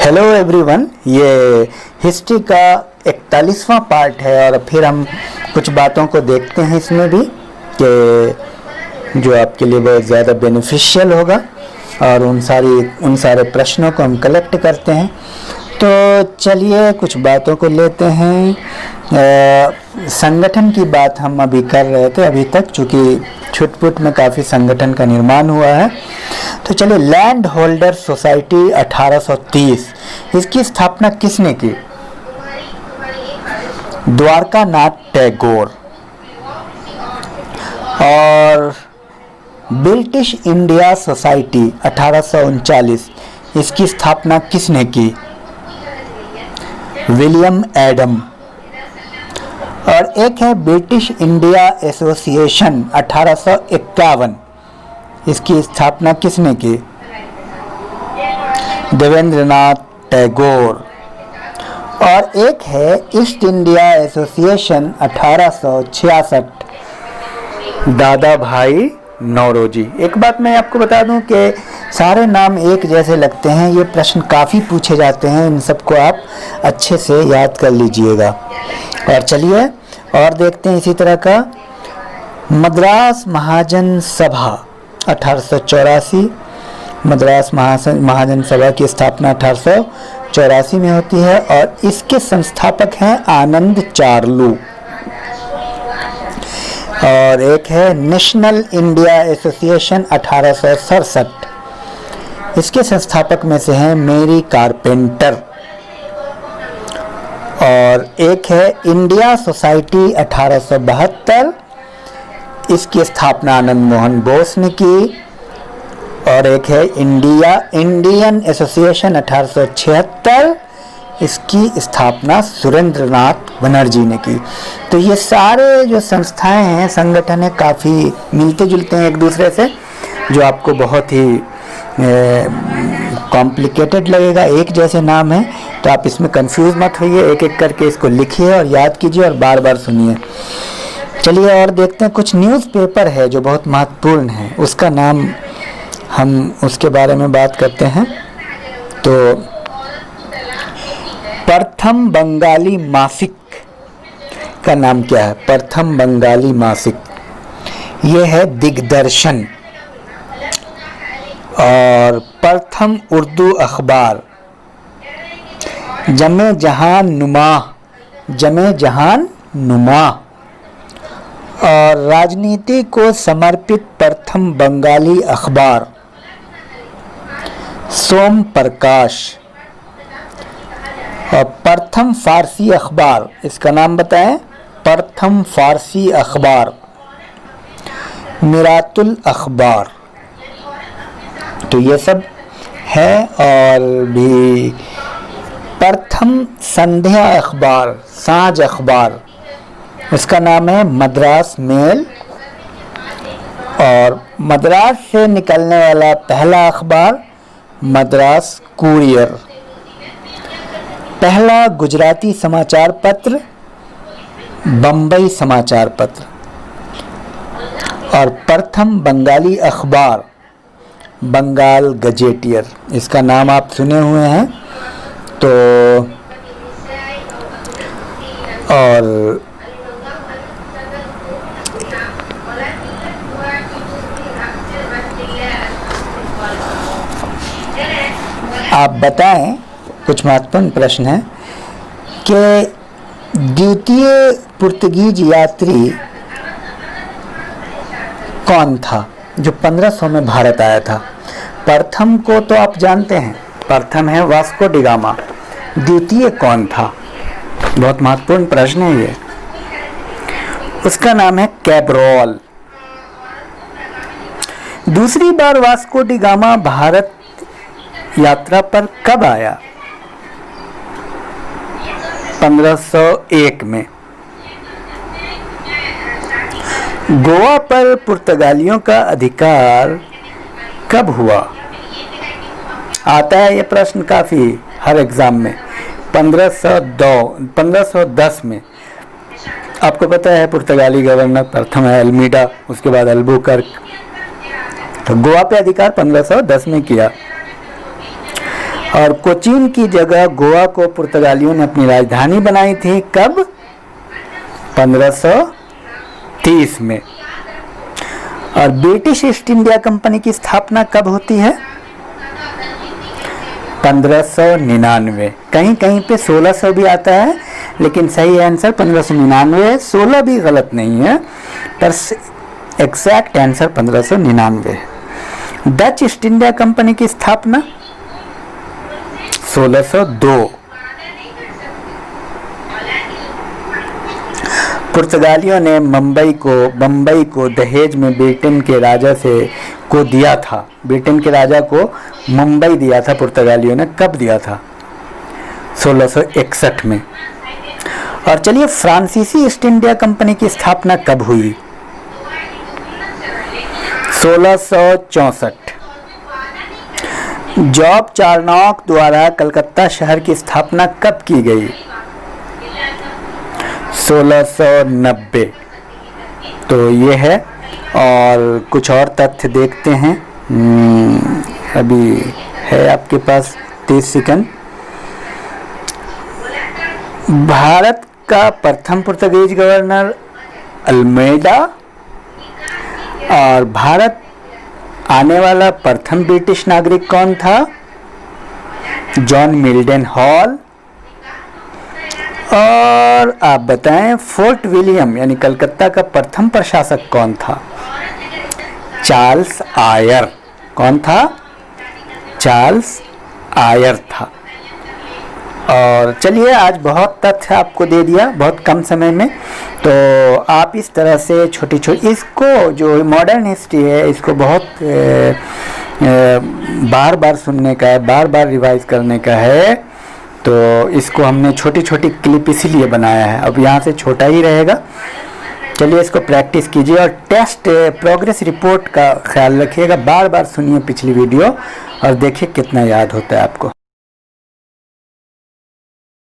Hello everyone, ये history का 41वां part है और फिर हम कुछ बातों को देखते हैं इसमें भी कि जो आपके लिए बहुत ज़्यादा बेनिफिशियल होगा और उन सारे प्रश्नों को हम कलेक्ट करते हैं। तो चलिए कुछ बातों को लेते हैं। संगठन की बात हम अभी कर रहे थे अभी तक, चूँकि छुटपुट में काफ़ी संगठन का निर्माण हुआ है। तो चलिए, लैंड होल्डर सोसाइटी 1830, इसकी स्थापना किसने की? द्वारका नाथ टैगोर। और ब्रिटिश इंडिया सोसाइटी 1839, इसकी स्थापना किसने की? William Adam. और एक है ब्रिटिश इंडिया एसोसिएशन 1851, इसकी स्थापना किसने की? देवेंद्रनाथ टैगोर। और एक है ईस्ट इंडिया एसोसिएशन 1866, दादा भाई नौरोजी। एक बात मैं आपको बता दूं कि सारे नाम एक जैसे लगते हैं, ये प्रश्न काफ़ी पूछे जाते हैं, इन सबको आप अच्छे से याद कर लीजिएगा। और चलिए और देखते हैं इसी तरह का। मद्रास महाजन सभा 1884, मद्रास महाजन सभा की स्थापना 1884 में होती है और इसके संस्थापक हैं आनंद चार्लू। और एक है नेशनल इंडिया एसोसिएशन 1867, इसके संस्थापक में से हैं मेरी कारपेंटर। और एक है इंडिया सोसाइटी 1872, इसकी स्थापना आनंद मोहन बोस ने की। और एक है इंडियन एसोसिएशन 1876, इसकी स्थापना सुरेंद्रनाथ बनर्जी ने की। तो ये सारे जो संस्थाएं हैं, संगठन है, काफ़ी मिलते जुलते हैं एक दूसरे से, जो आपको बहुत ही कॉम्प्लिकेटेड लगेगा। एक जैसे नाम है तो आप इसमें कंफ्यूज मत होइए, एक एक करके इसको लिखिए और याद कीजिए और बार बार सुनिए। चलिए और देखते हैं, कुछ न्यूज़पेपर है जो बहुत महत्वपूर्ण है, उसका नाम हम उसके बारे में बात करते हैं। तो प्रथम बंगाली मासिक का नाम क्या है? प्रथम बंगाली मासिक, ये है दिग्दर्शन। और प्रथम उर्दू अखबार जमे जहान नुमा। और राजनीति को समर्पित प्रथम बंगाली अखबार सोम प्रकाश। और प्रथम फारसी अखबार, इसका नाम बताएं? प्रथम फारसी अखबार मिरातुल अखबार। तो ये सब है। और भी प्रथम संध्या अखबार, साँझ अखबार, इसका नाम है मद्रास मेल। और मद्रास से निकलने वाला पहला अखबार मद्रास कुरियर। पहला गुजराती समाचार पत्र बम्बई समाचार पत्र। और प्रथम बंगाली अखबार बंगाल गजेटियर, इसका नाम आप सुने हुए हैं। तो और आप बताएं, कुछ महत्वपूर्ण प्रश्न है कि द्वितीय पुर्तगीज यात्री कौन था जो 1500 में भारत आया था? प्रथम को तो आप जानते हैं, प्रथम है वास्को डी गामा। द्वितीय कौन था? बहुत महत्वपूर्ण प्रश्न है ये। उसका नाम है कैब्रोल। दूसरी बार वास्को डी गामा भारत यात्रा पर कब आया? 1501 में। गोवा पर पुर्तगालियों का अधिकार कब हुआ? आता है ये प्रश्न काफी हर एग्जाम में। 1510 में। आपको पता है पुर्तगाली गवर्नर प्रथम है अल्मीडा, उसके बाद अल्बुकर्क। तो गोवा पे अधिकार 1510 में किया। और कोचीन की जगह गोवा को पुर्तगालियों ने अपनी राजधानी बनाई थी। कब? 1530 में। और ब्रिटिश ईस्ट इंडिया कंपनी की स्थापना कब होती है? 1599। कहीं कहीं पे 1600 भी आता है, लेकिन सही आंसर 1599 है। 16 भी गलत नहीं है, पर एग्जैक्ट आंसर 1599 है। डच ईस्ट इंडिया कंपनी की स्थापना 1602। पुर्तगालियों ने बम्बई को दहेज में ब्रिटेन के राजा को दिया था। ब्रिटेन के राजा को मुंबई दिया था पुर्तगालियों ने। कब दिया था? 1661 में। और चलिए, फ्रांसीसी ईस्ट इंडिया कंपनी की स्थापना कब हुई? 1664। जॉब चार्नॉक द्वारा कलकत्ता शहर की स्थापना कब की गई? 1690। तो ये है। और कुछ और तथ्य देखते हैं। अभी है आपके पास 30 सेकंड। भारत का प्रथम पुर्तगीज गवर्नर अल्मेडा, और भारत आने वाला प्रथम ब्रिटिश नागरिक कौन था? John Mildenhall. और आप बताएं, फोर्ट विलियम यानी कलकत्ता का प्रथम प्रशासक कौन था? Charles Eyre. कौन था? चार्ल्स आयर था। और चलिए, आज बहुत तथ्य आपको दे दिया बहुत कम समय में। तो आप इस तरह से छोटी इसको जो मॉडर्न हिस्ट्री है, इसको बहुत बार बार सुनने का है, बार बार रिवाइज करने का है। तो इसको हमने छोटी छोटी क्लिप इसीलिए बनाया है। अब यहाँ से छोटा ही रहेगा। चलिए, इसको प्रैक्टिस कीजिए और टेस्ट प्रोग्रेस रिपोर्ट का ख्याल रखिएगा। बार बार सुनिए पिछली वीडियो और देखिए कितना याद होता है आपको।